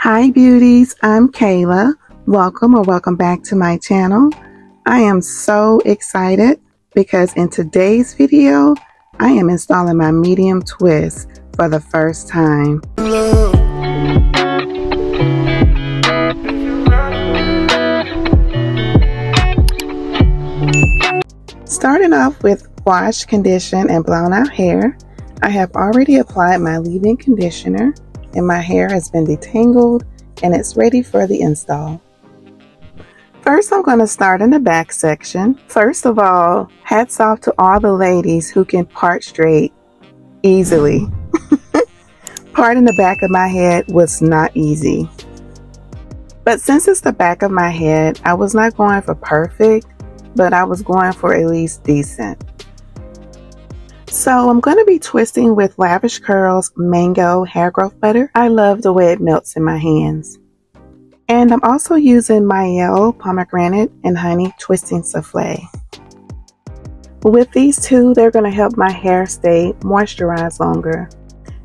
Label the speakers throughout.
Speaker 1: Hi beauties, I'm Kayla. Welcome back to my channel. I am so excited because in today's video, I am installing my medium twist for the first time. Starting off with wash, condition, and blown out hair, I have already applied my leave-in conditioner and my hair has been detangled and it's ready for the install. First, I'm going to start in the back section. First of all, hats off to all the ladies who can part straight easily. Parting the back of my head was not easy. But since it's the back of my head, I was not going for perfect, but I was going for at least decent. So I'm going to be twisting with Lavish Curls Mango Hair Growth Butter. I love the way it melts in my hands. And I'm also using Mielle Pomegranate and Honey Twisting Souffle. With these two, they're going to help my hair stay moisturized longer.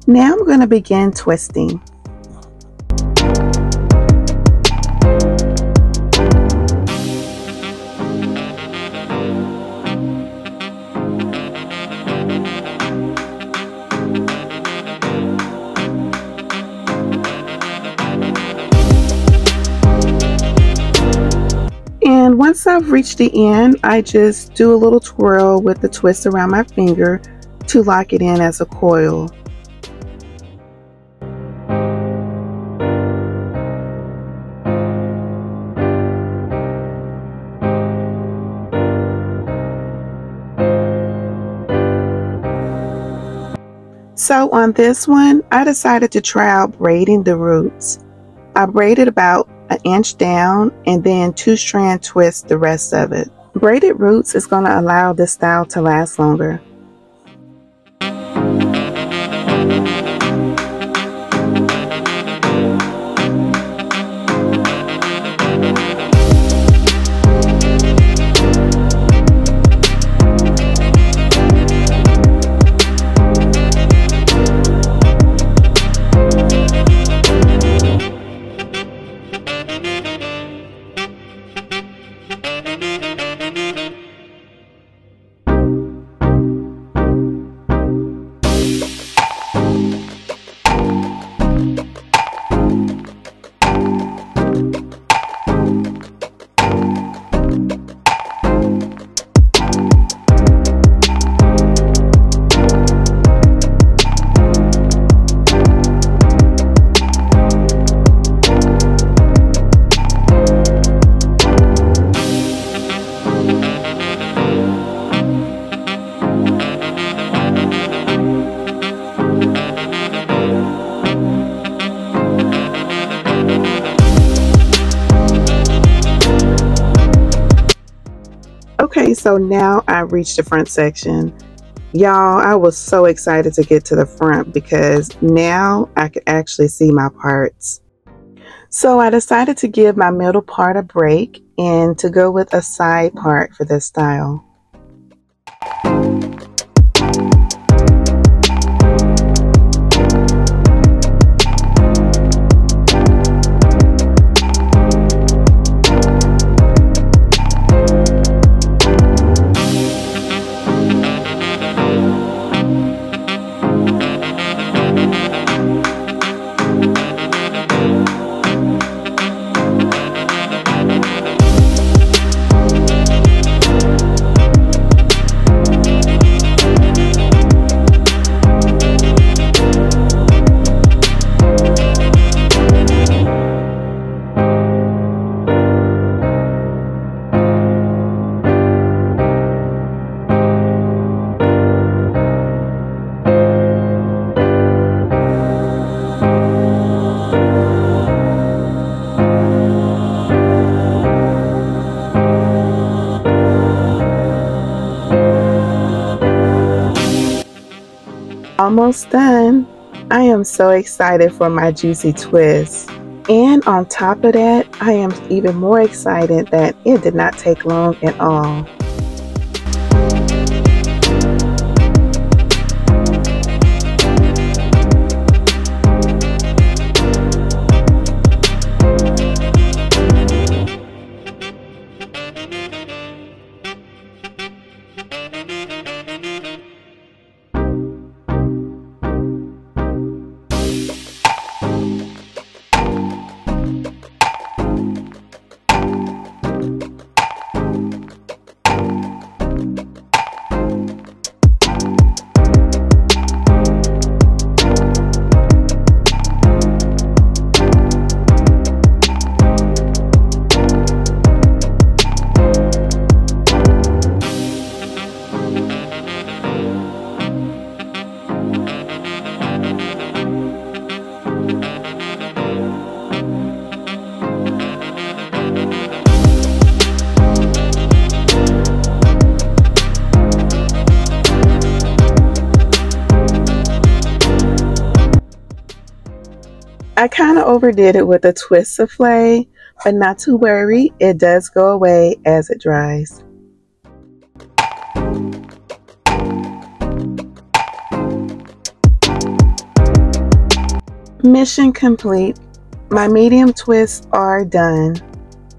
Speaker 1: Now I'm going to begin twisting. And once I've reached the end, I just do a little twirl with the twist around my finger to lock it in as a coil. So on this one, I decided to try out braiding the roots. I braided about an inch down and then 2-strand twist the rest of it. Braided roots is going to allow this style to last longer. Okay, so now I've reached the front section. Y'all, I was so excited to get to the front because now I could actually see my parts. So I decided to give my middle part a break and to go with a side part for this style. Almost done. I am so excited for my juicy twist. And on top of that, I am even more excited that it did not take long at all. I kind of overdid it with a twist souffle, but not to worry, it does go away as it dries. Mission complete. My medium twists are done.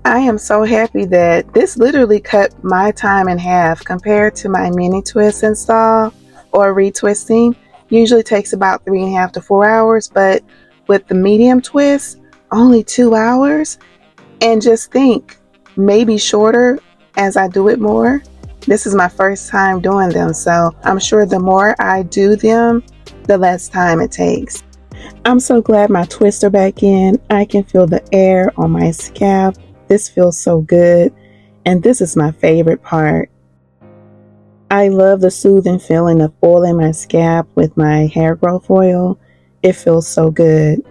Speaker 1: I am so happy that this literally cut my time in half compared to my mini twist install or retwisting. Usually takes about 3.5 to 4 hours, but with the medium twist, only 2 hours. And just think, maybe shorter as I do it more. This is my first time doing them, so I'm sure the more I do them, the less time it takes. I'm so glad my twists are back in. I can feel the air on my scalp. This feels so good, and this is my favorite part. I love the soothing feeling of oiling my scalp with my hair growth oil. It feels so good.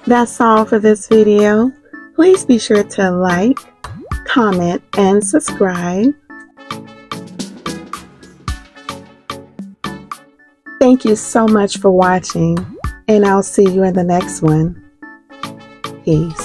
Speaker 1: That's all for this video. Please be sure to like, comment, and subscribe. Thank you so much for watching, and I'll see you in the next one. Peace.